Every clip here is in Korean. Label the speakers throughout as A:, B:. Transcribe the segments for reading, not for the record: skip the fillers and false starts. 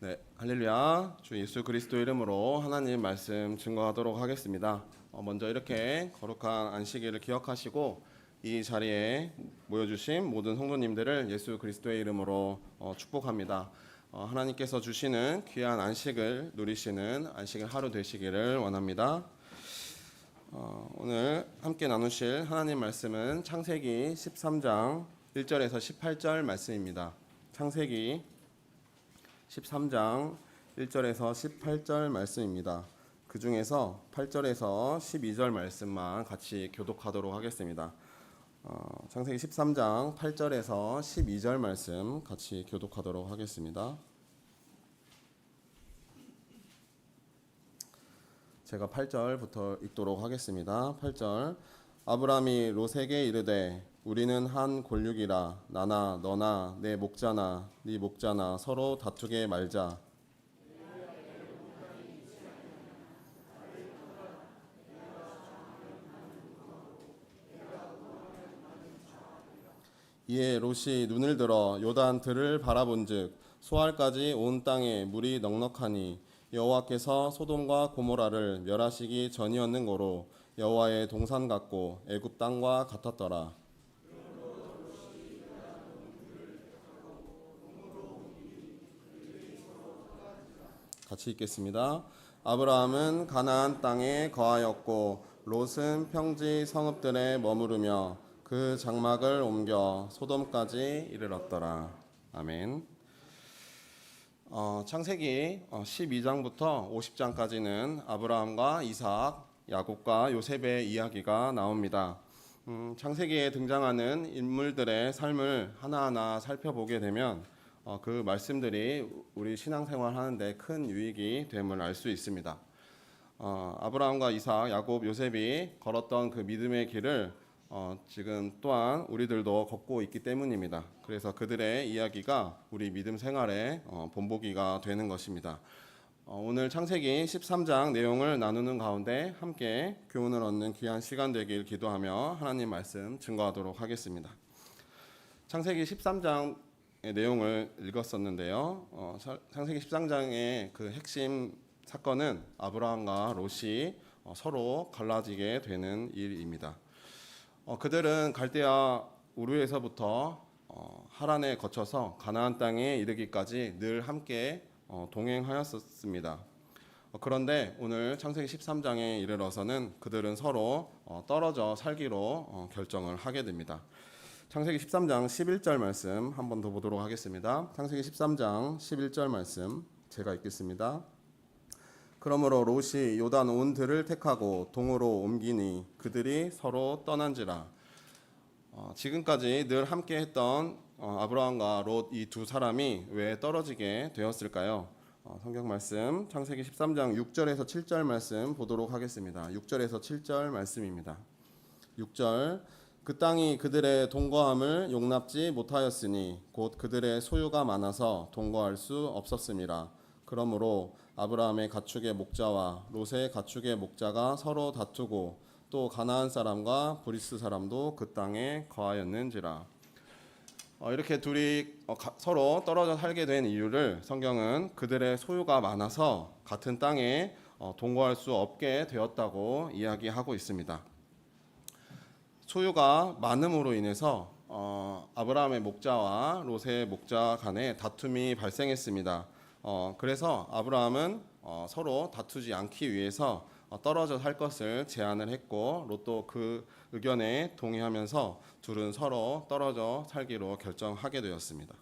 A: 네, 할렐루야. 주 예수 그리스도 이름으로 하나님 말씀 증거하도록 하겠습니다. 먼저 이렇게 거룩한 안식일을 기억하시고 이 자리에 모여주신 모든 성도님들을 예수 그리스도의 이름으로 축복합니다. 하나님께서 주시는 귀한 안식을 누리시는 안식일 하루 되시기를 원합니다. 오늘 함께 나누실 하나님 말씀은 창세기 13장 1절에서 18절 말씀입니다. 창세기 13장 1절에서 18절 말씀입니다. 그 중에서 8절에서 12절 말씀만 같이 교독하도록 하겠습니다. 창세기 13장 8절에서 12절 말씀 같이 교독하도록 하겠습니다. 제가 8절부터 읽도록 하겠습니다. 8절. 아브라함이 롯에게 이르되 우리는 한 골육이라 나나 너나 내 목자나 네 목자나 서로 다투게 말자. 이에 롯이 눈을 들어 요단 들을 바라본즉 소알까지 온 땅에 물이 넉넉하니 여호와께서 소돔과 고모라를 멸하시기 전이었는고로 여호와의 동산 같고 애굽 땅과 같았더라. 같이 읽겠습니다. 아브라함은 가나안 땅에 거하였고 롯은 평지 성읍들에 머무르며 그 장막을 옮겨 소돔까지 이르렀더라. 아멘. 창세기 12장부터 50장까지는 아브라함과 이삭, 야곱과 요셉의 이야기가 나옵니다. 창세기에 등장하는 인물들의 삶을 하나하나 살펴보게 되면 그 말씀들이 우리 신앙생활 하는데 큰 유익이 됨을 알 수 있습니다. 아브라함과 이삭, 야곱, 요셉이 걸었던 그 믿음의 길을 지금 또한 우리들도 걷고 있기 때문입니다. 그래서 그들의 이야기가 우리 믿음 생활의 본보기가 되는 것입니다. 오늘 창세기 13장 내용을 나누는 가운데 함께 교훈을 얻는 귀한 시간 되길 기도하며 하나님 말씀 증거하도록 하겠습니다. 창세기 13장의 내용을 읽었었는데요. 창세기 13장의 그 핵심 사건은 아브라함과 롯이 서로 갈라지게 되는 일입니다. 그들은 갈대아 우르에서부터 하란에 거쳐서 가나안 땅에 이르기까지 늘 함께 동행하였었습니다. 그런데 오늘 창세기 13장에 이르러서는 그들은 서로 떨어져 살기로 결정을 하게 됩니다. 창세기 13장 11절 말씀 한 번 더 보도록 하겠습니다. 창세기 13장 11절 말씀 제가 읽겠습니다. 그러므로 롯이 요단 온 들을 택하고 동으로 옮기니 그들이 서로 떠난지라. 지금까지 늘 함께 했던 아브라함과 롯 이 두 사람이 왜 떨어지게 되었을까요? 성경 말씀 창세기 13장 6절에서 7절 말씀 보도록 하겠습니다. 6절에서 7절 말씀입니다. 6절. 그 땅이 그들의 동거함을 용납지 못하였으니 곧 그들의 소유가 많아서 동거할 수 없었음이라. 그러므로 아브라함의 가축의 목자와 롯의 가축의 목자가 서로 다투고 또 가나안 사람과 브리스 사람도 그 땅에 거하였는지라. 이렇게 둘이 서로 떨어져 살게 된 이유를 성경은 그들의 소유가 많아서 같은 땅에 동거할 수 없게 되었다고 이야기하고 있습니다. 소유가 많음으로 인해서 아브라함의 목자와 롯의 목자 간에 다툼이 발생했습니다. 그래서 아브라함은 서로 다투지 않기 위해서 떨어져 살 것을 제안을 했고 롯도 그 의견에 동의하면서 둘은 서로 떨어져 살기로 결정하게 되었습니다.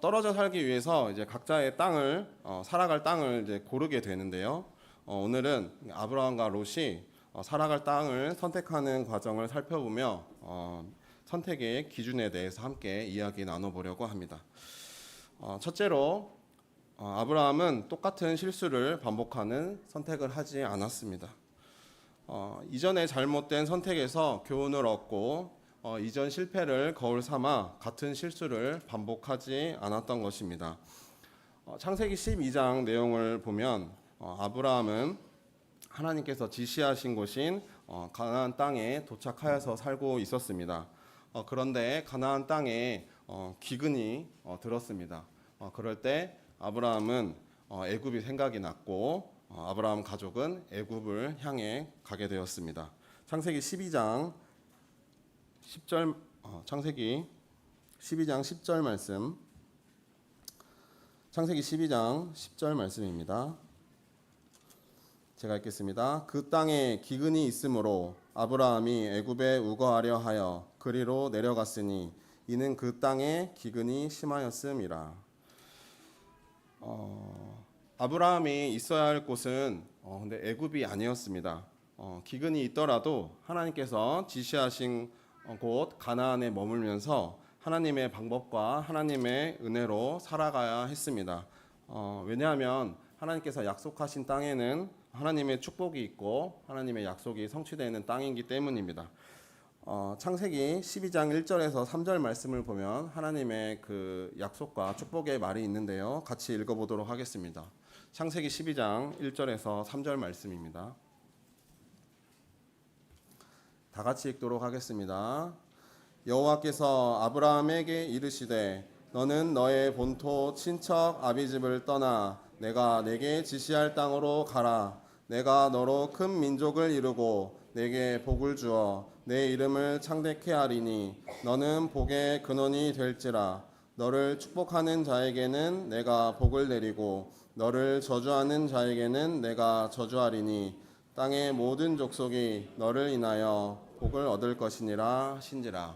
A: 떨어져 살기 위해서 이제 각자의 땅을 살아갈 땅을 이제 고르게 되는데요. 오늘은 아브라함과 롯이 살아갈 땅을 선택하는 과정을 살펴보며 선택의 기준에 대해서 함께 이야기 나눠보려고 합니다. 첫째로 아브라함은 똑같은 실수를 반복하는 선택을 하지 않았습니다. 이전에 잘못된 선택에서 교훈을 얻고 이전 실패를 거울 삼아 같은 실수를 반복하지 않았던 것입니다. 창세기 12장 내용을 보면 아브라함은 하나님께서 지시하신 곳인 가나안 땅에 도착하여서 살고 있었습니다. 그런데 가나안 땅에 기근이 들었습니다. 그럴 때 아브라함은 애굽이 생각이 났고 아브라함 가족은 애굽을 향해 가게 되었습니다. 창세기 12장 10절 창세기 12장 10절 말씀. 창세기 12장 10절 말씀입니다. 제가 읽겠습니다. 그 땅에 기근이 있으므로 아브라함이 애굽에 우거하려 하여 그리로 내려갔으니 이는 그 땅에 기근이 심하였음이라. 아브라함이 있어야 할 곳은 근데 애굽이 아니었습니다. 기근이 있더라도 하나님께서 지시하신 곳 가나안에 머물면서 하나님의 방법과 하나님의 은혜로 살아가야 했습니다. 왜냐하면 하나님께서 약속하신 땅에는 하나님의 축복이 있고 하나님의 약속이 성취되는 땅이기 때문입니다. 창세기 12장 1절에서 3절 말씀을 보면 하나님의 그 약속과 축복의 말이 있는데요. 같이 읽어보도록 하겠습니다. 창세기 12장 1절에서 3절 말씀입니다. 다 같이 읽도록 하겠습니다. 여호와께서 아브라함에게 이르시되 너는 너의 본토 친척 아비집을 떠나 내가 내게 지시할 땅으로 가라. 내가 너로 큰 민족을 이루고 내게 복을 주어 내 이름을 창대케 하리니 너는 복의 근원이 될지라. 너를 축복하는 자에게는 내가 복을 내리고 너를 저주하는 자에게는 내가 저주하리니 땅의 모든 족속이 너를 인하여 복을 얻을 것이니라 하신지라.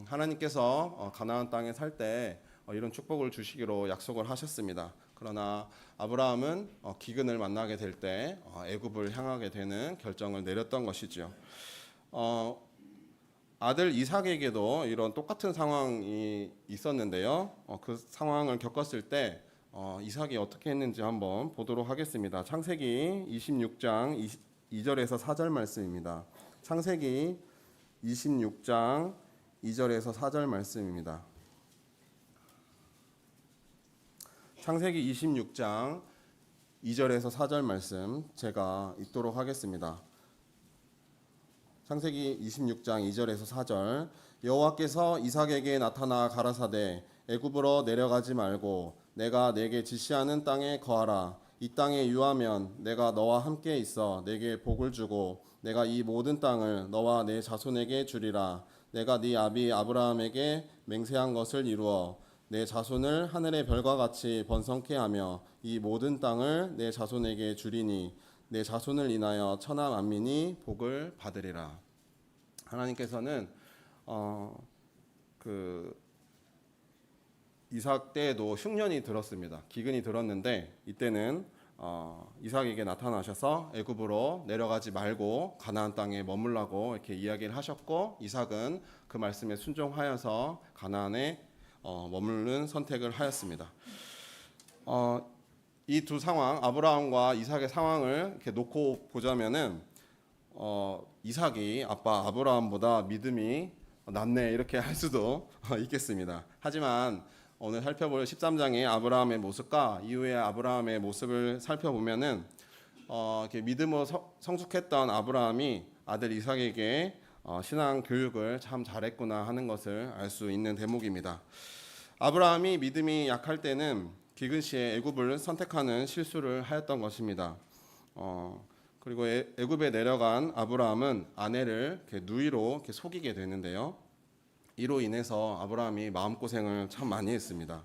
A: 하나님께서 가나안 땅에 살 때 이런 축복을 주시기로 약속을 하셨습니다. 그러나 아브라함은 기근을 만나게 될 때 애굽을 향하게 되는 결정을 내렸던 것이죠. 아들 이삭에게도 이런 똑같은 상황이 있었는데요. 그 상황을 겪었을 때 이삭이 어떻게 했는지 한번 보도록 하겠습니다. 창세기 26장 2절에서 4절 말씀입니다. 창세기 26장 2절에서 4절 말씀입니다. 창세기 26장 2절에서 4절 말씀 제가 읽도록 하겠습니다. 창세기 26장 2절에서 4절. 여호와께서 이삭에게 나타나 가라사대 애굽으로 내려가지 말고 내가 내게 지시하는 땅에 거하라. 이 땅에 유하면 내가 너와 함께 있어 내게 복을 주고 내가 이 모든 땅을 너와 내 자손에게 주리라. 내가 네 아비 아브라함에게 맹세한 것을 이루어 내 자손을 하늘의 별과 같이 번성케 하며 이 모든 땅을 내 자손에게 주리니 내 자손을 인하여 천하 만민이 복을 받으리라. 하나님께서는 이삭 때에도 흉년이 들었습니다. 기근이 들었는데 이때는 이삭에게 나타나셔서 애굽으로 내려가지 말고 가나안 땅에 머물라고 이렇게 이야기를 하셨고 이삭은 그 말씀에 순종하여서 가나안에 머무르는 선택을 하였습니다. 이 두 상황 아브라함과 이삭의 상황을 이렇게 놓고 보자면은 이삭이 아빠 아브라함보다 믿음이 낫네 이렇게 할 수도 있겠습니다. 하지만 오늘 살펴볼 13장의 아브라함의 모습과 이후의 아브라함의 모습을 살펴보면은 이렇게 믿음으로 성숙했던 아브라함이 아들 이삭에게 신앙 교육을 참 잘했구나 하는 것을 알 수 있는 대목입니다. 아브라함이 믿음이 약할 때는 기근 시에 애굽을 선택하는 실수를 하였던 것입니다. 그리고 애굽에 내려간 아브라함은 아내를 이렇게 누이로 이렇게 속이게 되는데요. 이로 인해서 아브라함이 마음고생을 참 많이 했습니다.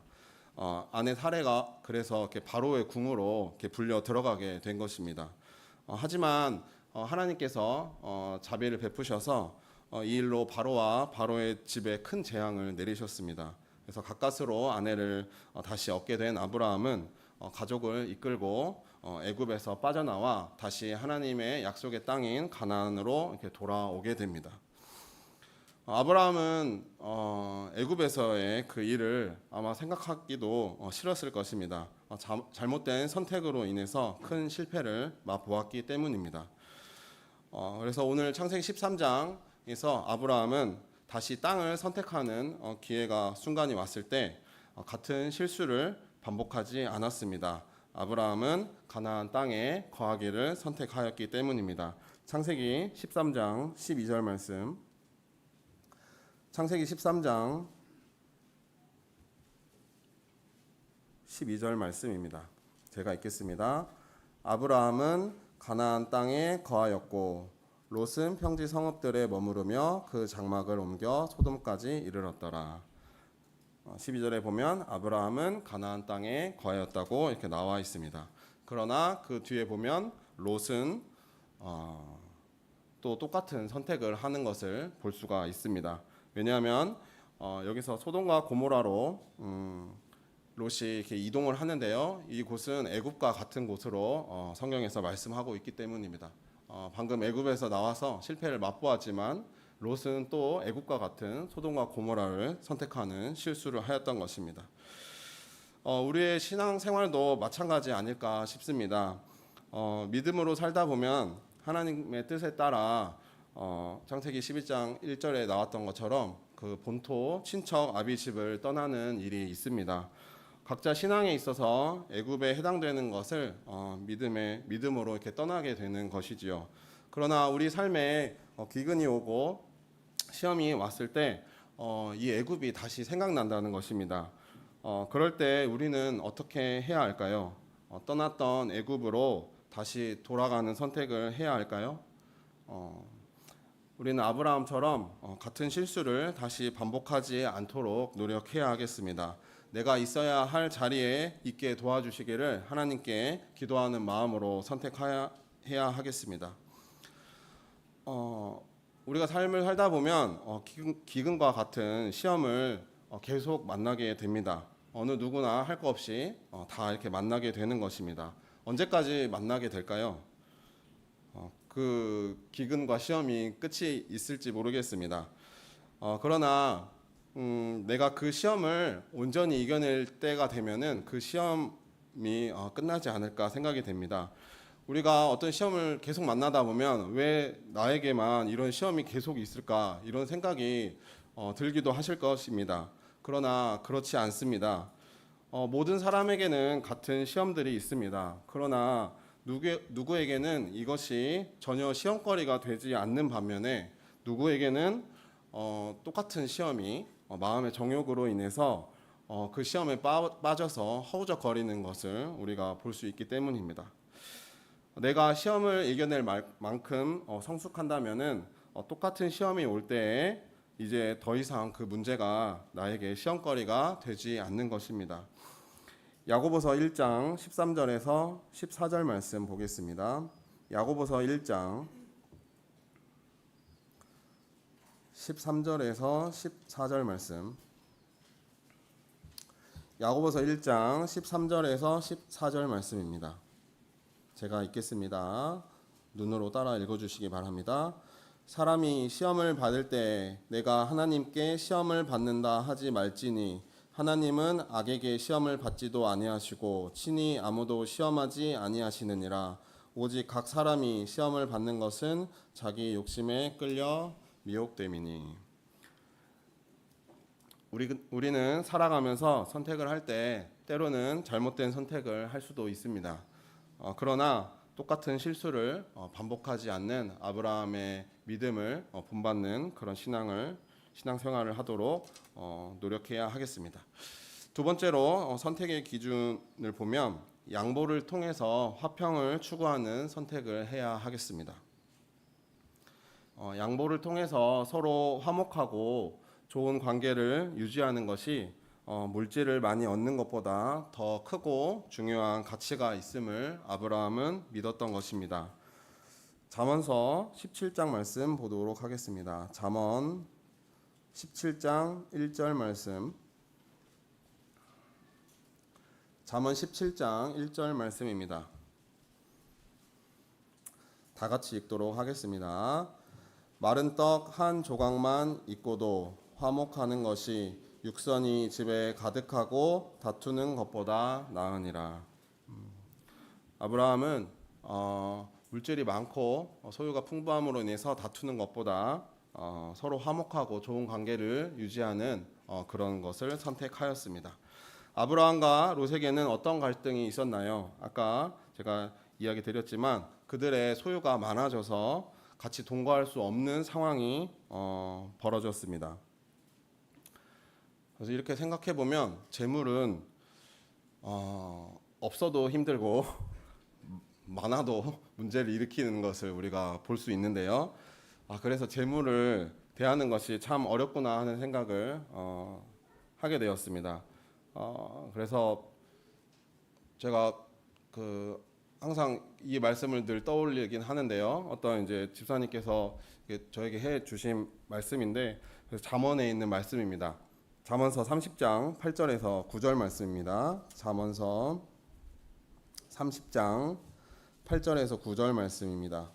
A: 아내 사레가 그래서 이렇게 바로의 궁으로 이렇게 불려 들어가게 된 것입니다. 하지만 하나님께서 자비를 베푸셔서 이 일로 바로와 바로의 집에 큰 재앙을 내리셨습니다. 그래서 가까스로 아내를 다시 얻게 된 아브라함은 가족을 이끌고 애굽에서 빠져나와 다시 하나님의 약속의 땅인 가나안으로 이렇게 돌아오게 됩니다. 아브라함은 애굽에서의 그 일을 아마 생각하기도 싫었을 것입니다. 잘못된 선택으로 인해서 큰 실패를 맛보았기 때문입니다. 그래서 오늘 창세기 13장에서 아브라함은 다시 땅을 선택하는 기회가 순간이 왔을 때 같은 실수를 반복하지 않았습니다. 아브라함은 가나안 땅에 거하기를 선택하였기 때문입니다. 창세기 13장 12절 말씀. 창세기 13장 12절 말씀입니다. 제가 읽겠습니다. 아브라함은 가나안 땅에 거하였고 롯은 평지 성읍들에 머무르며 그 장막을 옮겨 소돔까지 이르렀더라. 12절에 보면 아브라함은 가나안 땅에 거하였다고 이렇게 나와 있습니다. 그러나 그 뒤에 보면 롯은 또 똑같은 선택을 하는 것을 볼 수가 있습니다. 왜냐하면 여기서 소돔과 고모라로 롯이 이렇게 이동을 하는데요. 이 곳은 애굽과 같은 곳으로 성경에서 말씀하고 있기 때문입니다. 방금 애굽에서 나와서 실패를 맛보았지만 롯은 또 애굽과 같은 소돔과 고모라를 선택하는 실수를 하였던 것입니다. 우리의 신앙생활도 마찬가지 아닐까 싶습니다. 믿음으로 살다 보면 하나님의 뜻에 따라 창세기 11장 1절에 나왔던 것처럼 그 본토 친척 아비 집을 떠나는 일이 있습니다. 각자 신앙에 있어서 애굽에 해당되는 것을 믿음으로 이렇게 떠나게 되는 것이지요. 그러나 우리 삶에 기근이 오고 시험이 왔을 때 이 애굽이 다시 생각난다는 것입니다. 그럴 때 우리는 어떻게 해야 할까요? 떠났던 애굽으로 다시 돌아가는 선택을 해야 할까요? 우리는 아브라함처럼 같은 실수를 다시 반복하지 않도록 노력해야 하겠습니다. 내가 있어야 할 자리에 있게 도와주시기를 하나님께 기도하는 마음으로 선택해야 하겠습니다. 우리가 삶을 살다 보면 기근과 같은 시험을 계속 만나게 됩니다. 어느 누구나 할 거 없이 다 이렇게 만나게 되는 것입니다. 언제까지 만나게 될까요? 그 기근과 시험이 끝이 있을지 모르겠습니다. 그러나 내가 그 시험을 온전히 이겨낼 때가 되면은 그 시험이 끝나지 않을까 생각이 됩니다. 우리가 어떤 시험을 계속 만나다 보면 왜 나에게만 이런 시험이 계속 있을까 이런 생각이 들기도 하실 것입니다. 그러나 그렇지 않습니다. 모든 사람에게는 같은 시험들이 있습니다. 그러나 누구에게는 이것이 전혀 시험거리가 되지 않는 반면에 누구에게는 똑같은 시험이 마음의 정욕으로 인해서 그 시험에 빠져서 허우적거리는 것을 우리가 볼 수 있기 때문입니다. 내가 시험을 이겨낼 만큼 성숙한다면은 똑같은 시험이 올 때에 이제 더 이상 그 문제가 나에게 시험거리가 되지 않는 것입니다. 야고보서 1장 13절에서 14절 말씀 보겠습니다. 야고보서 1장 13절에서 14절 말씀. 야고보서 1장 13절에서 14절 말씀입니다. 제가 읽겠습니다. 눈으로 따라 읽어주시기 바랍니다. 사람이 시험을 받을 때 내가 하나님께 시험을 받는다 하지 말지니 하나님은 악에게 시험을 받지도 아니하시고 친히 아무도 시험하지 아니하시느니라. 오직 각 사람이 시험을 받는 것은 자기 욕심에 끌려 미혹됨이니. 우리는 살아가면서 선택을 할 때 때로는 잘못된 선택을 할 수도 있습니다. 그러나 똑같은 실수를 반복하지 않는 아브라함의 믿음을 본받는 그런 신앙생활을 하도록 노력해야 하겠습니다. 두 번째로 선택의 기준을 보면 양보를 통해서 화평을 추구하는 선택을 해야 하겠습니다. 양보를 통해서 서로 화목하고 좋은 관계를 유지하는 것이 물질을 많이 얻는 것보다 더 크고 중요한 가치가 있음을 아브라함은 믿었던 것입니다. 잠언서 17장 말씀 보도록 하겠습니다. 잠언 17장 1절 말씀. 잠언 17장 1절 말씀입니다. 다 같이 읽도록 하겠습니다. 마른 떡 한 조각만 있고도 화목하는 것이 육선이 집에 가득하고 다투는 것보다 나으니라. 아브라함은 물질이 많고 소유가 풍부함으로 인해서 다투는 것보다 서로 화목하고 좋은 관계를 유지하는 그런 것을 선택하였습니다. 아브라함과 롯에게는 어떤 갈등이 있었나요? 아까 제가 이야기 드렸지만 그들의 소유가 많아져서 같이 동거할 수 없는 상황이 벌어졌습니다. 그래서 이렇게 생각해 보면 재물은 없어도 힘들고 많아도 문제를 일으키는 것을 우리가 볼 수 있는데요. 그래서 재물을 대하는 것이 참 어렵구나 하는 생각을 하게 되었습니다. 그래서 제가 항상 이 말씀을 늘 떠올리긴 하는데요. 어떤 이제 집사님께서 저에게 해 주신 말씀인데 잠언에 있는 말씀입니다. 잠언서 30장 8절에서 9절 말씀입니다. 잠언서 30장 8절에서 9절 말씀입니다.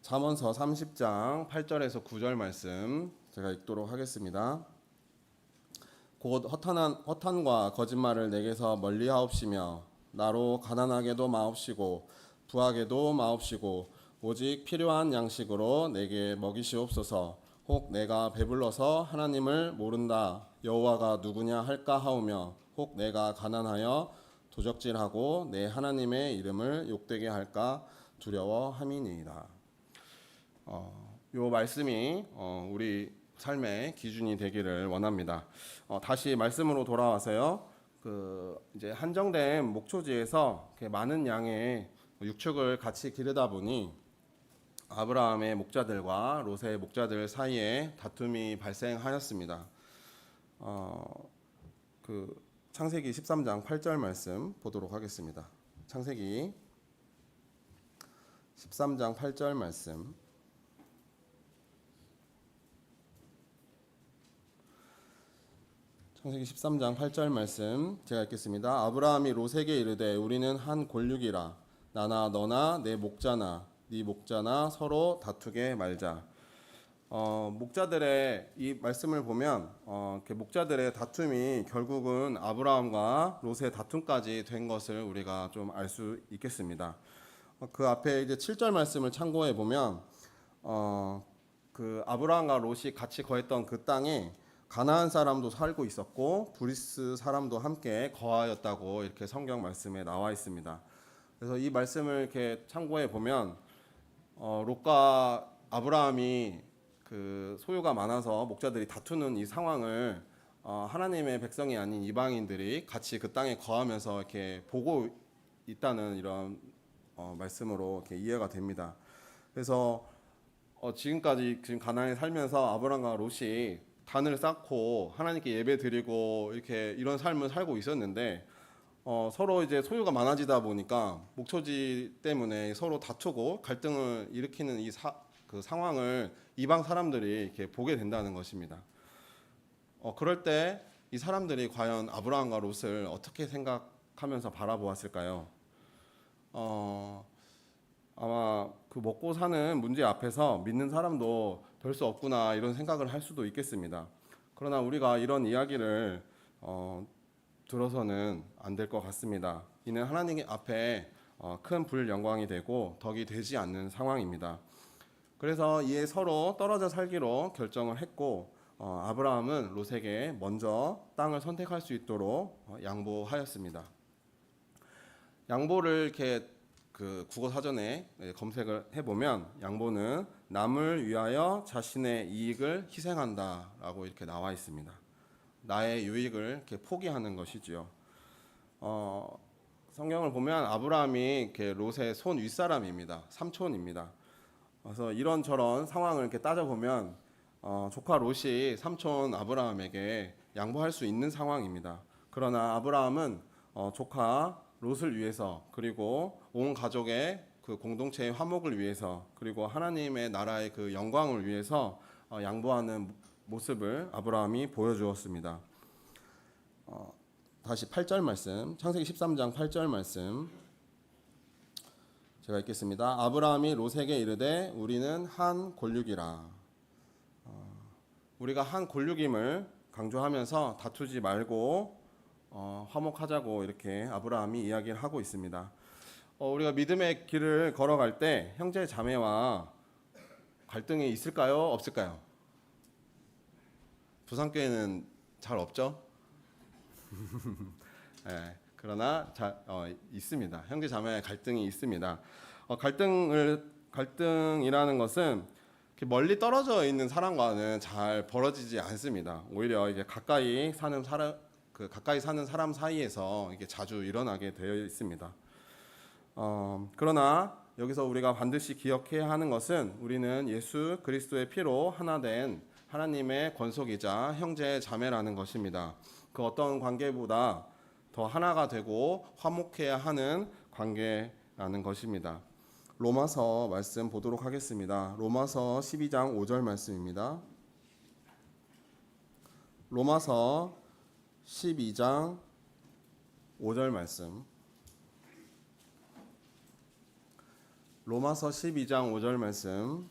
A: 잠언서 30장 8절에서 9절 말씀 제가 읽도록 하겠습니다. 곧 허탄과 거짓말을 내게서 멀리하옵시며 나로 가난하게도 마옵시고 부하게도 마옵시고 오직 필요한 양식으로 내게 먹이시옵소서. 혹 내가 배불러서 하나님을 모른다 여호와가 누구냐 할까 하오며 혹 내가 가난하여 도적질하고 내 하나님의 이름을 욕되게 할까 두려워함이니이다. 요 말씀이 우리 삶의 기준이 되기를 원합니다. 다시 말씀으로 돌아와서요. 이제 한정된 목초지에서 많은 양의 육축을 같이 기르다 보니 아브라함의 목자들과 롯의 목자들 사이에 다툼이 발생하였습니다. 창세기 13장 8절 말씀 보도록 하겠습니다. 창세기 13장 8절 말씀. 창세기 13장 8절 말씀 제가 읽겠습니다. 아브라함이 롯에게 이르되 우리는 한 골육이라 나나 너나 내 목자나 네 목자나 서로 다투게 말자. 목자들의 이 말씀을 보면 목자들의 다툼이 결국은 아브라함과 롯의 다툼까지 된 것을 우리가 좀 알 수 있겠습니다. 그 앞에 이제 7절 말씀을 참고해 보면 아브라함과 롯이 같이 거했던 그 땅에 가나안 사람도 살고 있었고 브리스 사람도 함께 거하였다고 이렇게 성경 말씀에 나와 있습니다. 그래서 이 말씀을 이렇게 참고해 보면 롯과 아브라함이 소유가 많아서 목자들이 다투는 이 상황을 하나님의 백성이 아닌 이방인들이 같이 그 땅에 거하면서 이렇게 보고 있다는 이런 말씀으로 이렇게 이해가 됩니다. 그래서 지금 가나안에 살면서 아브라함과 롯이 단을 쌓고 하나님께 예배 드리고 이렇게 이런 삶을 살고 있었는데 서로 이제 소유가 많아지다 보니까 목초지 때문에 서로 다투고 갈등을 일으키는 그 상황을 이방 사람들이 이렇게 보게 된다는 것입니다. 그럴 때 이 사람들이 과연 아브라함과 롯을 어떻게 생각하면서 바라보았을까요? 아마 먹고 사는 문제 앞에서 믿는 사람도 별 수 없구나 이런 생각을 할 수도 있겠습니다. 그러나 우리가 이런 이야기를 들어서는 안 될 것 같습니다. 이는 하나님 앞에 큰 불영광이 되고 덕이 되지 않는 상황입니다. 그래서 이에 서로 떨어져 살기로 결정을 했고 아브라함은 롯에게 먼저 땅을 선택할 수 있도록 양보하였습니다. 양보를 이렇게 국어 사전에 검색을 해보면 양보는 남을 위하여 자신의 이익을 희생한다라고 이렇게 나와 있습니다. 나의 유익을 이렇게 포기하는 것이지요. 성경을 보면 아브라함이 이렇게 롯의 손 윗사람입니다. 삼촌입니다. 그래서 이런저런 상황을 이렇게 따져보면 조카 롯이 삼촌 아브라함에게 양보할 수 있는 상황입니다. 그러나 아브라함은 조카 롯을 위해서 그리고 온 가족의 그 공동체의 화목을 위해서 그리고 하나님의 나라의 그 영광을 위해서 양보하는 모습을 아브라함이 보여주었습니다. 다시 8절 말씀, 창세기 13장 8절 말씀 제가 읽겠습니다. 아브라함이 롯에게 이르되 우리는 한 골육이라. 우리가 한 골육임을 강조하면서 다투지 말고 화목하자고 이렇게 아브라함이 이야기를 하고 있습니다. 우리가 믿음의 길을 걸어갈 때 형제 자매와 갈등이 있을까요? 없을까요? 부산교회는 잘 없죠? 네, 그러나 있습니다. 형제 자매의 갈등이 있습니다. 갈등이라는 것은 이렇게 멀리 떨어져 있는 사람과는 잘 벌어지지 않습니다. 오히려 이게 가까이 사는 사람 사이에서 이게 자주 일어나게 되어 있습니다. 그러나 여기서 우리가 반드시 기억해야 하는 것은 우리는 예수 그리스도의 피로 하나 된 하나님의 권속이자 형제 자매라는 것입니다. 그 어떤 관계보다 더 하나가 되고 화목해야 하는 관계라는 것입니다. 로마서 말씀 보도록 하겠습니다. 로마서 12장 5절 말씀입니다. 로마서 12장 5절 말씀. 로마서 12장 5절 말씀.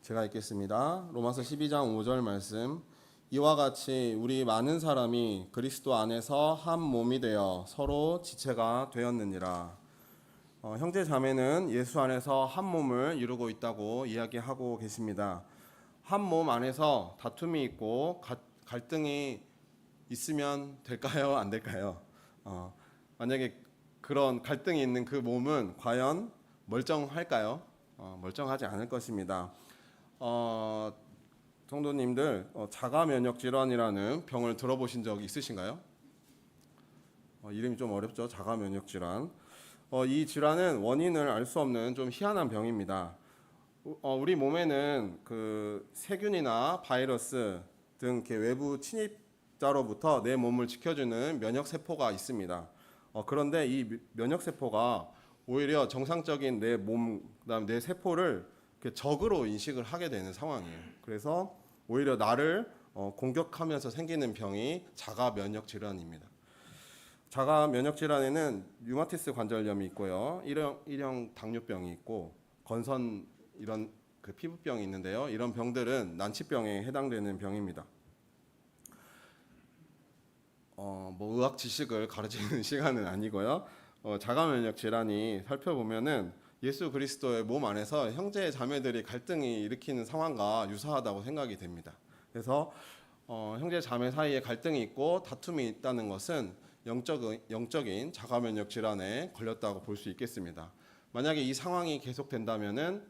A: 제가 읽겠습니다. 로마서 12장 5절 말씀. 이와 같이 우리 많은 사람이 그리스도 안에서 한 몸이 되어 서로 지체가 되었느니라. 형제 자매는 예수 안에서 한 몸을 이루고 있다고 이야기하고 계십니다. 한 몸 안에서 다툼이 있고 갈등이 있으면 될까요? 안 될까요? 만약에 그런 갈등이 있는 그 몸은 과연 멀쩡할까요? 멀쩡하지 않을 것입니다. 성도님들, 자가 면역 질환이라는 병을 들어보신 적 있으신가요? 이름이 좀 어렵죠. 자가 면역 질환. 이 질환은 원인을 알 수 없는 좀 희한한 병입니다. 우리 몸에는 그 세균이나 바이러스 등 이렇게 외부 침입자로부터 내 몸을 지켜주는 면역 세포가 있습니다. 그런데 이 면역 세포가 오히려 정상적인 내 몸, 그다음 내 세포를 적으로 인식을 하게 되는 상황이에요. 그래서 오히려 나를 공격하면서 생기는 병이 자가 면역 질환입니다. 자가 면역 질환에는 류마티스 관절염이 있고요, 일형 당뇨병이 있고 건선 이런 그 피부병이 있는데요. 이런 병들은 난치병에 해당되는 병입니다. 뭐 의학 지식을 가르치는 시간은 아니고요. 자가 면역 질환이 살펴보면은 예수 그리스도의 몸 안에서 형제 자매들이 갈등이 일으키는 상황과 유사하다고 생각이 됩니다. 그래서 형제 자매 사이에 갈등이 있고 다툼이 있다는 것은 영적인 자가 면역 질환에 걸렸다고 볼 수 있겠습니다. 만약에 이 상황이 계속된다면은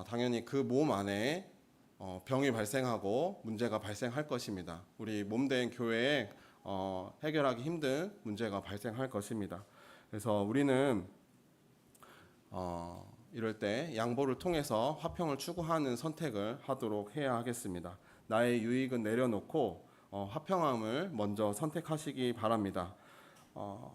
A: 당연히 그 몸 안에 병이 발생하고 문제가 발생할 것입니다. 우리 몸된 교회에 해결하기 힘든 문제가 발생할 것입니다. 그래서 우리는 이럴 때 양보를 통해서 화평을 추구하는 선택을 하도록 해야 하겠습니다. 나의 유익은 내려놓고 화평함을 먼저 선택하시기 바랍니다.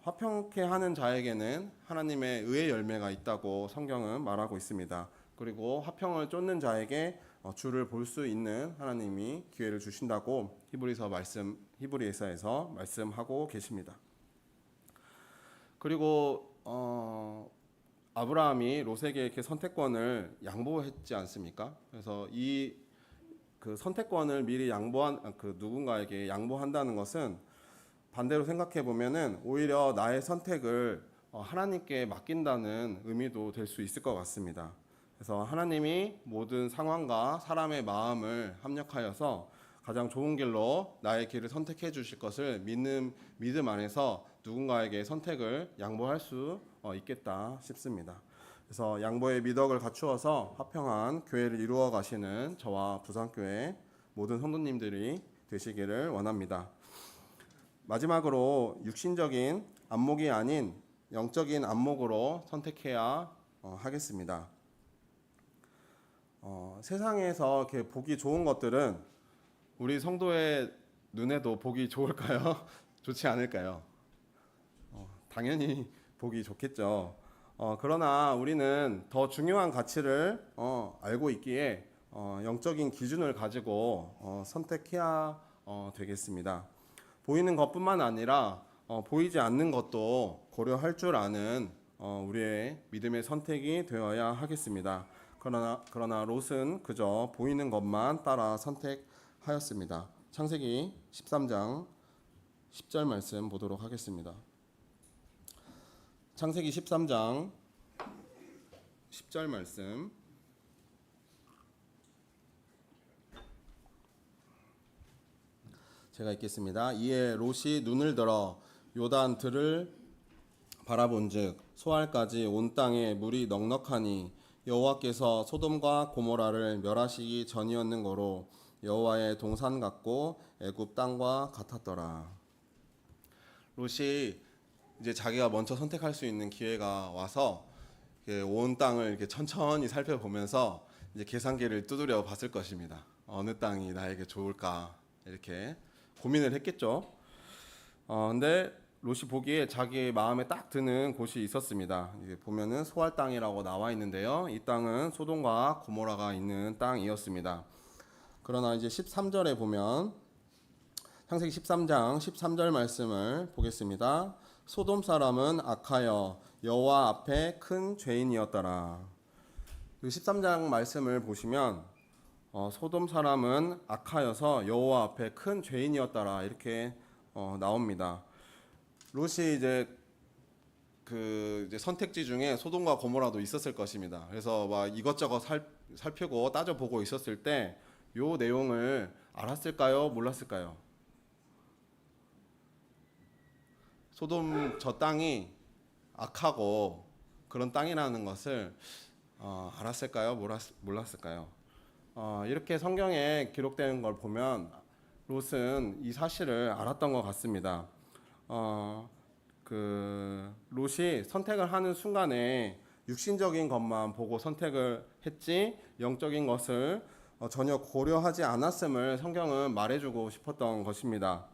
A: 화평케 하는 자에게는 하나님의 의의 열매가 있다고 성경은 말하고 있습니다. 그리고 화평을 쫓는 자에게 주를 볼 수 있는 하나님이 기회를 주신다고 히브리서에서 말씀하고 계십니다. 그리고 아브라함이 롯에게 이렇게 선택권을 양보했지 않습니까? 그래서 이 그 선택권을 미리 양보한 누군가에게 양보한다는 것은 반대로 생각해 보면은 오히려 나의 선택을 하나님께 맡긴다는 의미도 될 수 있을 것 같습니다. 그래서 하나님이 모든 상황과 사람의 마음을 합력하여서 가장 좋은 길로 나의 길을 선택해 주실 것을 믿음 안에서 누군가에게 선택을 양보할 수 있겠다 싶습니다. 그래서 양보의 미덕을 갖추어서 화평한 교회를 이루어 가시는 저와 부산교회 모든 성도님들이 되시기를 원합니다. 마지막으로 육신적인 안목이 아닌 영적인 안목으로 선택해야 하겠습니다. 세상에서 이렇게 보기 좋은 것들은 우리 성도의 눈에도 보기 좋을까요? 좋지 않을까요? 당연히 보기 좋겠죠. 그러나 우리는 더 중요한 가치를 알고 있기에 영적인 기준을 가지고 선택해야 되겠습니다. 보이는 것뿐만 아니라 보이지 않는 것도 고려할 줄 아는 우리의 믿음의 선택이 되어야 하겠습니다. 그러나 롯은 그저 보이는 것만 따라 선택하였습니다. 창세기 13장 10절 말씀 보도록 하겠습니다. 창세기 13장 10절 말씀. 제가 읽겠습니다. 이에 롯이 눈을 들어 요단 들을 바라본즉 소알까지 온 땅에 물이 넉넉하니 여호와께서 소돔과 고모라를 멸하시기 전이었는 거로 여호와의 동산 같고 애굽 땅과 같았더라. 롯이 이제 자기가 먼저 선택할 수 있는 기회가 와서 온 땅을 이렇게 천천히 살펴보면서 이제 계산기를 두드려 봤을 것입니다. 어느 땅이 나에게 좋을까 이렇게 고민을 했겠죠. 근데 롯이 보기에 자기 마음에 딱 드는 곳이 있었습니다. 이제 보면은 소알 땅이라고 나와 있는데요. 이 땅은 소돔과 고모라가 있는 땅이었습니다. 그러나 이제 13절에 보면 창세기 13장 13절 말씀을 보겠습니다. 소돔 사람은 악하여 여호와 앞에 큰 죄인이었더라. 13장 말씀을 보시면 소돔 사람은 악하여서 여호와 앞에 큰 죄인이었더라 이렇게 나옵니다. 롯이 이제 이제 선택지 중에 소돔과 고모라도 있었을 것입니다. 그래서 막 이것저것 살피고 따져보고 있었을 때 요 내용을 알았을까요? 몰랐을까요? 소돔 저 땅이 악하고 그런 땅이라는 것을 알았을까요? 몰랐을까요? 이렇게 성경에 기록되는 걸 보면 롯은 이 사실을 알았던 것 같습니다. 롯이 선택을 하는 순간에 육신적인 것만 보고 선택을 했지 영적인 것을 전혀 고려하지 않았음을 성경은 말해주고 싶었던 것입니다.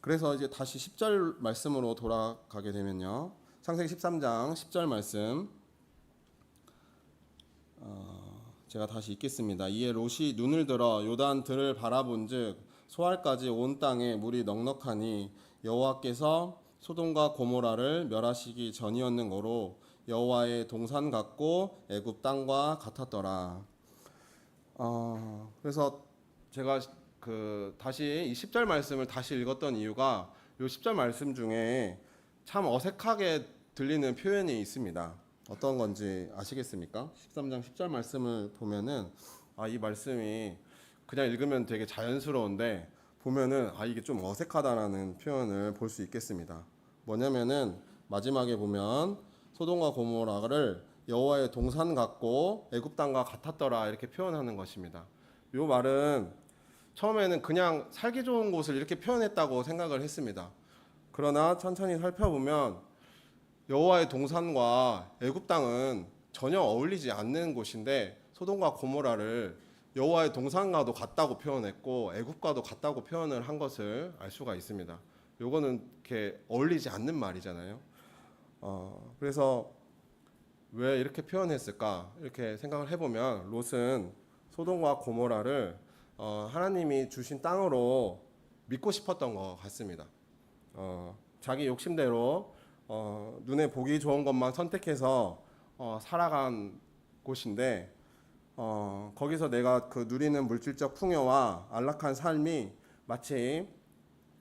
A: 그래서 이제 다시 10절 말씀으로 돌아가게 되면요. 창세기 13장 10절 말씀 제가 다시 읽겠습니다. 이에 롯이 눈을 들어 요단 들을 바라본즉 소알까지 온 땅에 물이 넉넉하니 여호와께서 소돔과 고모라를 멸하시기 전이었는 거로 여호와의 동산 같고 애굽 땅과 같았더라. 그래서 제가 다시 이 10절 말씀을 다시 읽었던 이유가 이 10절 말씀 중에 참 어색하게 들리는 표현이 있습니다. 어떤 건지 아시겠습니까? 13장 10절 말씀을 보면은 이 말씀이 그냥 읽으면 되게 자연스러운데 보면은 이게 좀 어색하다라는 표현을 볼 수 있겠습니다. 뭐냐면은 마지막에 보면 소돔과 고모라를 여호와의 동산 같고 애굽 땅과 같았더라 이렇게 표현하는 것입니다. 이 말은 처음에는 그냥 살기 좋은 곳을 이렇게 표현했다고 생각을 했습니다. 그러나 천천히 살펴보면 여호와의 동산과 애굽 땅은 전혀 어울리지 않는 곳인데 소돔과 고모라를 여호와의 동산과도 같다고 표현했고 애굽과도 같다고 표현을 한 것을 알 수가 있습니다. 요거는 이렇게 어울리지 않는 말이잖아요. 그래서 왜 이렇게 표현했을까 이렇게 생각을 해보면 롯은 소돔과 고모라를 하나님이 주신 땅으로 믿고 싶었던 것 같습니다. 자기 욕심대로 눈에 보기 좋은 것만 선택해서 살아간 곳인데 거기서 내가 누리는 물질적 풍요와 안락한 삶이 마치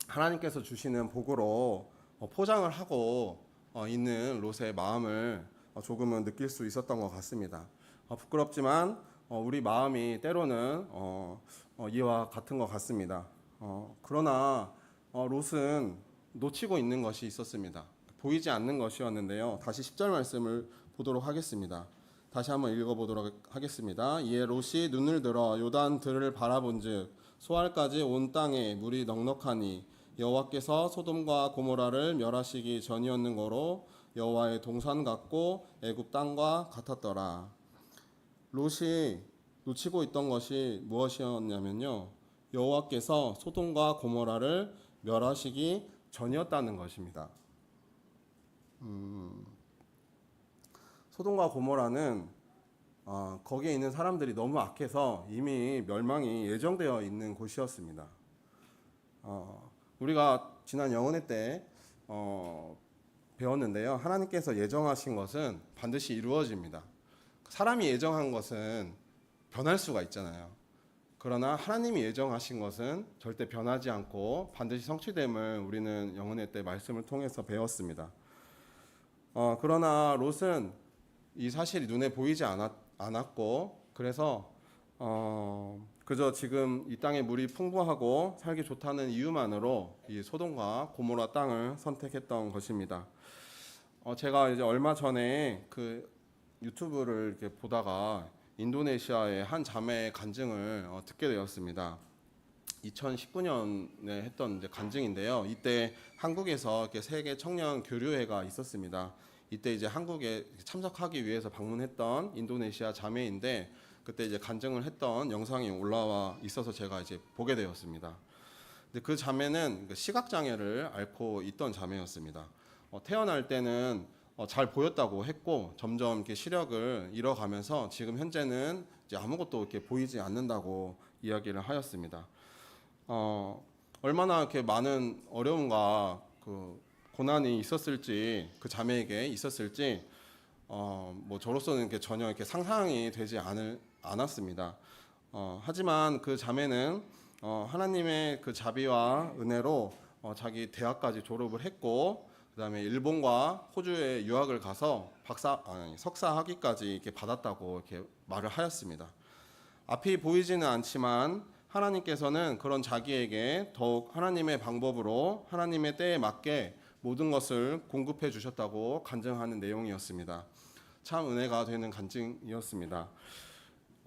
A: 하나님께서 주시는 복으로 포장을 하고 있는 롯의 마음을 조금은 느낄 수 있었던 것 같습니다. 부끄럽지만 우리 마음이 때로는 이와 같은 것 같습니다. 그러나 롯은 놓치고 있는 것이 있었습니다. 보이지 않는 것이었는데요. 다시 10절 말씀을 보도록 하겠습니다. 다시 한번 읽어보도록 하겠습니다. 이에 롯이 눈을 들어 요단 들을 바라본즉 소알까지 온 땅에 물이 넉넉하니 여호와께서 소돔과 고모라를 멸하시기 전이었는 거로 여호와의 동산 같고 애굽 땅과 같았더라. 롯이 놓치고 있던 것이 무엇이었냐면요. 여호와께서 소돔과 고모라를 멸하시기 전이었다는 것입니다. 소돔과 고모라는 거기에 있는 사람들이 너무 악해서 이미 멸망이 예정되어 있는 곳이었습니다. 우리가 지난 영혼회 때 배웠는데요. 하나님께서 예정하신 것은 반드시 이루어집니다. 사람이 예정한 것은 변할 수가 있잖아요. 그러나 하나님이 예정하신 것은 절대 변하지 않고 반드시 성취됨을 우리는 영혼회 때 말씀을 통해서 배웠습니다. 그러나 롯은 이 사실이 눈에 보이지 않았고 그래서 그저 지금 이 땅에 물이 풍부하고 살기 좋다는 이유만으로 이 소돔과 고모라 땅을 선택했던 것입니다. 제가 이제 얼마 전에 그 유튜브를 이렇게 보다가 인도네시아의 한 자매의 간증을 듣게 되었습니다. 2019년에 했던 이제 간증인데요. 이때 한국에서 이렇게 세계 청년 교류회가 있었습니다. 이때 이제 한국에 참석하기 위해서 방문했던 인도네시아 자매인데 그때 이제 간증을 했던 영상이 올라와 있어서 제가 이제 보게 되었습니다. 근데 그 자매는 시각 장애를 앓고 있던 자매였습니다. 태어날 때는 잘 보였다고 했고 점점 이렇게 시력을 잃어가면서 지금 현재는 이제 아무것도 이렇게 보이지 않는다고 이야기를 하였습니다. 얼마나 이렇게 많은 어려움과 그 고난이 있었을지 그 자매에게 있었을지 뭐 저로서는 이렇게 전혀 이렇게 상상이 되지 않았습니다. 하지만 그 자매는 하나님의 그 자비와 은혜로 자기 대학까지 졸업을 했고 그다음에 일본과 호주에 유학을 가서 석사 학위까지 이렇게 받았다고 이렇게 말을 하였습니다. 앞이 보이지는 않지만 하나님께서는 그런 자기에게 더욱 하나님의 방법으로 하나님의 때에 맞게 모든 것을 공급해 주셨다고 간증하는 내용이었습니다. 참 은혜가 되는 간증이었습니다.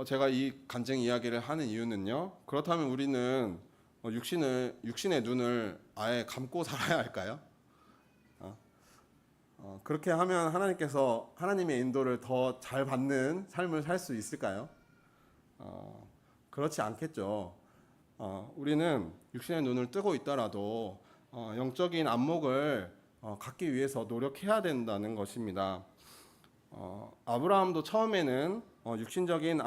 A: 제가 이 간증 이야기를 하는 이유는요. 그렇다면 우리는 육신의 눈을 아예 감고 살아야 할까요? 그렇게 하면 하나님께서 하나님의 인도를 더 잘 받는 삶을 살 수 있을까요? 그렇지 않겠죠. 우리는 육신의 눈을 뜨고 있더라도 영적인 안목을 갖기 위해서 노력해야 된다는 것입니다. 아브라함도 처음에는 육신적인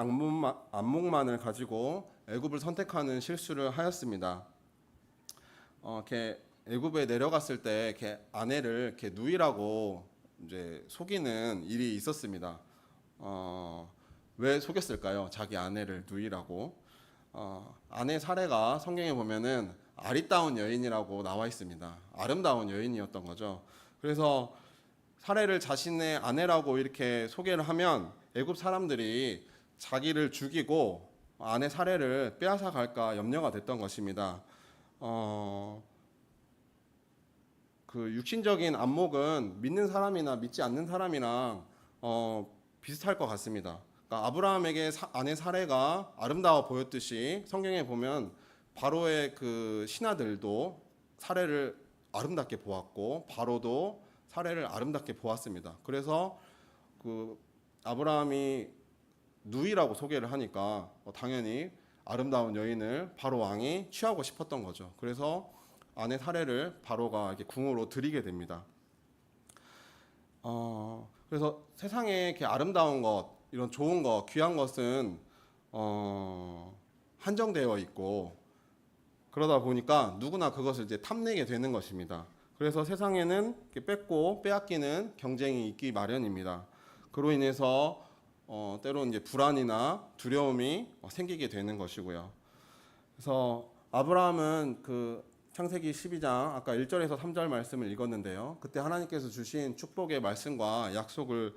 A: 안목만을 가지고 애굽을 선택하는 실수를 하였습니다. 이렇게 애굽에 내려갔을 때 이렇게 아내를 이렇게 누이라고 이제 속이는 일이 있었습니다. 왜 속였을까요? 자기 아내를 누이라고. 아내 사례가 성경에 보면은 아리따운 여인이라고 나와 있습니다. 아름다운 여인이었던 거죠. 그래서 사례를 자신의 아내라고 이렇게 소개를 하면 애굽 사람들이 자기를 죽이고 아내 사례를 빼앗아 갈까 염려가 됐던 것입니다. 그 육신적인 안목은 믿는 사람이나 믿지 않는 사람이랑 비슷할 것 같습니다. 그러니까 아브라함에게 아내 사례가 아름다워 보였듯이 성경에 보면 바로의 그 신하들도 사례를 아름답게 보았고 바로도 사례를 아름답게 보았습니다. 그래서 그 아브라함이 누이라고 소개를 하니까 당연히 아름다운 여인을 바로 왕이 취하고 싶었던 거죠. 그래서 아내 사례를 바로가 이렇게 궁으로 드리게 됩니다. 그래서 세상에 이렇게 아름다운 것, 이런 좋은 것, 귀한 것은 한정되어 있고 그러다 보니까 누구나 그것을 이제 탐내게 되는 것입니다. 그래서 세상에는 뺏고 빼앗기는 경쟁이 있기 마련입니다. 그로 인해서 때로는 이제 불안이나 두려움이 생기게 되는 것이고요. 그래서 아브라함은 그 창세기 12장 아까 1절에서 3절 말씀을 읽었는데요. 그때 하나님께서 주신 축복의 말씀과 약속을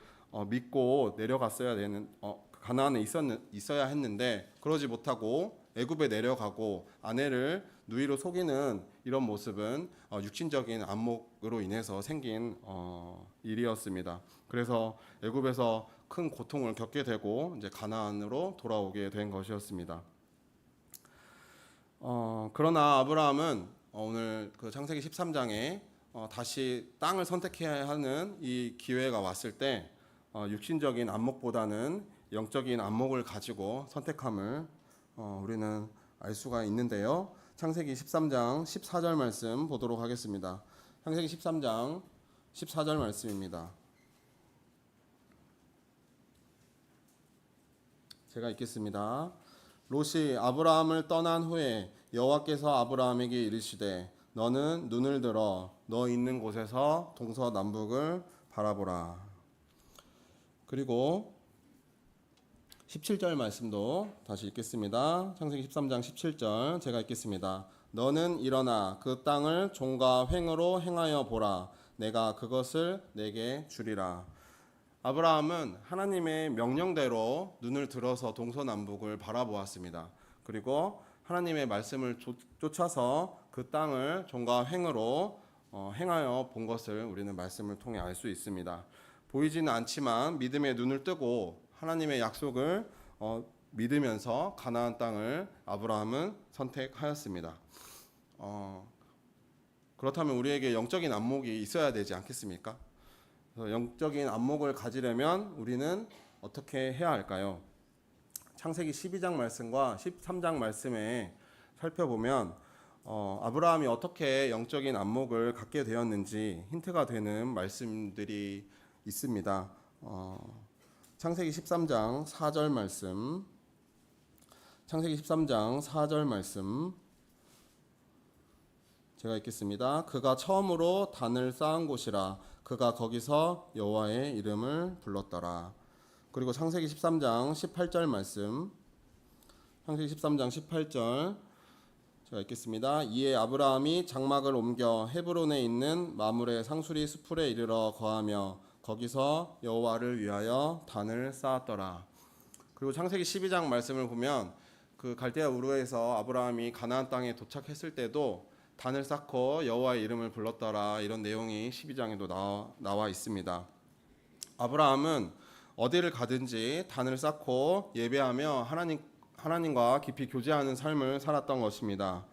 A: 믿고 내려갔어야 되는 가나안에 있어야 했는데 그러지 못하고 애굽에 내려가고 아내를 누이로 속이는 이런 모습은 육신적인 안목으로 인해서 생긴 일이었습니다. 그래서 애굽에서 큰 고통을 겪게 되고 이제 가나안으로 돌아오게 된 것이었습니다. 그러나 아브라함은 오늘 그 창세기 13장에 다시 땅을 선택해야 하는 이 기회가 왔을 때 육신적인 안목보다는 영적인 안목을 가지고 선택함을 우리는 알 수가 있는데요. 창세기 13장 14절 말씀 보도록 하겠습니다. 창세기 13장 14절 말씀입니다. 제가 읽겠습니다. 롯이 아브라함을 떠난 후에 여호와께서 아브라함에게 이르시되 너는 눈을 들어 너 있는 곳에서 동서남북을 바라보라. 그리고 17절 말씀도 다시 읽겠습니다. 창세기 13장 17절 제가 읽겠습니다. 너는 일어나 그 땅을 종과 횡으로 행하여 보라. 내가 그것을 내게 주리라. 아브라함은 하나님의 명령대로 눈을 들어서 동서남북을 바라보았습니다. 그리고 하나님의 말씀을 쫓아서 그 땅을 종과 횡으로 행하여 본 것을 우리는 말씀을 통해 알 수 있습니다. 보이지는 않지만 믿음의 눈을 뜨고 하나님의 약속을 믿으면서 가나안 땅을 아브라함은 선택하였습니다. 그렇다면 우리에게 영적인 안목이 있어야 되지 않겠습니까? 그래서 영적인 안목을 가지려면 우리는 어떻게 해야 할까요? 창세기 12장 말씀과 13장 말씀에 살펴보면 아브라함이 어떻게 영적인 안목을 갖게 되었는지 힌트가 되는 말씀들이 있습니다. 창세기 13장 4절 말씀, 창세기 13장 4절 말씀 제가 읽겠습니다. 그가 처음으로 단을 쌓은 곳이라 그가 거기서 여호와의 이름을 불렀더라. 그리고 창세기 13장 18절 말씀, 창세기 13장 18절 제가 읽겠습니다. 이에 아브라함이 장막을 옮겨 헤브론에 있는 마므레 상수리 수풀에 이르러 거하며 거기서 여호와를 위하여 단을 쌓았더라. 그리고 창세기 12장 말씀을 보면 그 갈대아 우르에서 아브라함이 가나안 땅에 도착했을 때도 단을 쌓고 여호와의 이름을 불렀더라. 이런 내용이 12장에도 나와 있습니다. 아브라함은 어디를 가든지 단을 쌓고 예배하며 하나님과 깊이 교제하는 삶을 살았던 것입니다.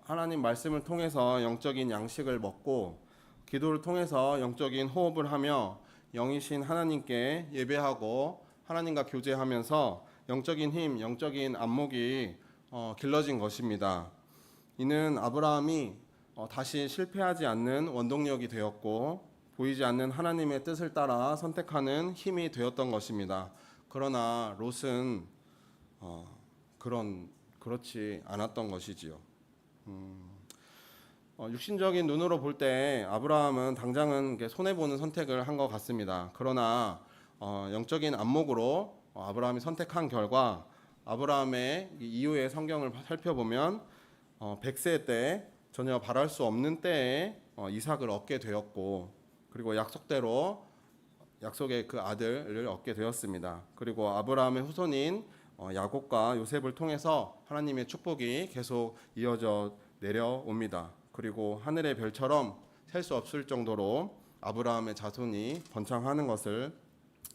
A: 하나님 말씀을 통해서 영적인 양식을 먹고 기도를 통해서 영적인 호흡을 하며 영이신 하나님께 예배하고 하나님과 교제하면서 영적인 힘, 영적인 안목이 길러진 것입니다. 이는 아브라함이 다시 실패하지 않는 원동력이 되었고 보이지 않는 하나님의 뜻을 따라 선택하는 힘이 되었던 것입니다. 그러나 롯은 그렇지 않았던 것이지요. 육신적인 눈으로 볼 때 아브라함은 당장은 손해보는 선택을 한 것 같습니다. 그러나 영적인 안목으로 아브라함이 선택한 결과 아브라함의 이후의 성경을 살펴보면 100세 때 전혀 바랄 수 없는 때에 이삭을 얻게 되었고 그리고 약속대로 약속의 그 아들을 얻게 되었습니다. 그리고 아브라함의 후손인 야곱과 요셉을 통해서 하나님의 축복이 계속 이어져 내려옵니다. 그리고 하늘의 별처럼 셀 수 없을 정도로 아브라함의 자손이 번창하는 것을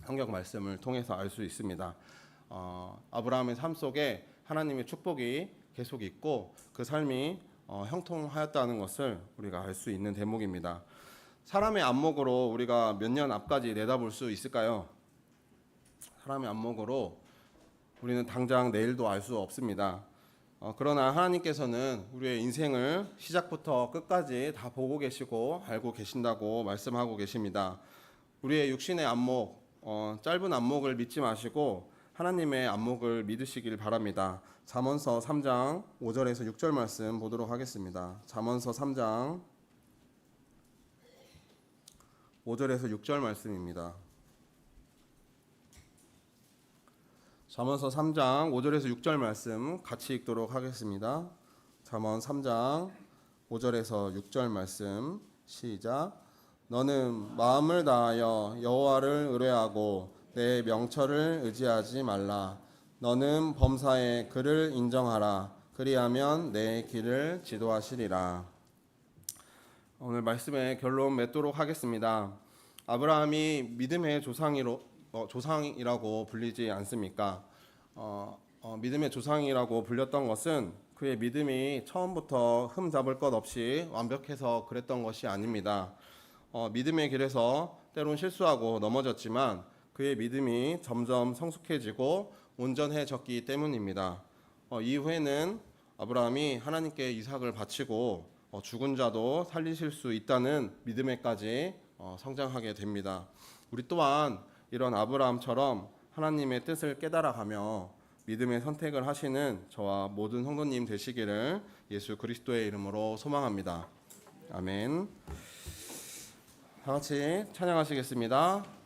A: 성경 말씀을 통해서 알 수 있습니다. 아브라함의 삶 속에 하나님의 축복이 계속 있고 그 삶이 형통하였다는 것을 우리가 알 수 있는 대목입니다. 사람의 안목으로 우리가 몇 년 앞까지 내다볼 수 있을까요? 사람의 안목으로 우리는 당장 내일도 알 수 없습니다. 그러나 하나님께서는 우리의 인생을 시작부터 끝까지 다 보고 계시고 알고 계신다고 말씀하고 계십니다. 우리의 육신의 안목, 짧은 안목을 믿지 마시고 하나님의 안목을 믿으시길 바랍니다. 잠언서 3장 5절에서 6절 말씀 보도록 하겠습니다. 잠언서 3장 5절에서 6절 말씀입니다. 잠언서 3장 5절에서 6절 말씀 같이 읽도록 하겠습니다. 잠언 3장 5절에서 6절 말씀 시작. 너는 마음을 다하여 여호와를 의뢰하고 내 명철을 의지하지 말라. 너는 범사에 그를 인정하라. 그리하면 내 길을 지도하시리라. 오늘 말씀의 결론 맺도록 하겠습니다. 아브라함이 믿음의 조상이라고 불리지 않습니까? 믿음의 조상이라고 불렸던 것은 그의 믿음이 처음부터 흠 잡을 것 없이 완벽해서 그랬던 것이 아닙니다. 믿음의 길에서 때론 실수하고 넘어졌지만 그의 믿음이 점점 성숙해지고 온전해졌기 때문입니다. 이후에는 아브라함이 하나님께 이삭을 바치고 죽은 자도 살리실 수 있다는 믿음에까지 성장하게 됩니다. 우리 또한 이런 아브라함처럼 하나님의 뜻을 깨달아가며 믿음의 선택을 하시는 저와 모든 성도님 되시기를 예수 그리스도의 이름으로 소망합니다. 아멘. 다 같이 찬양하시겠습니다.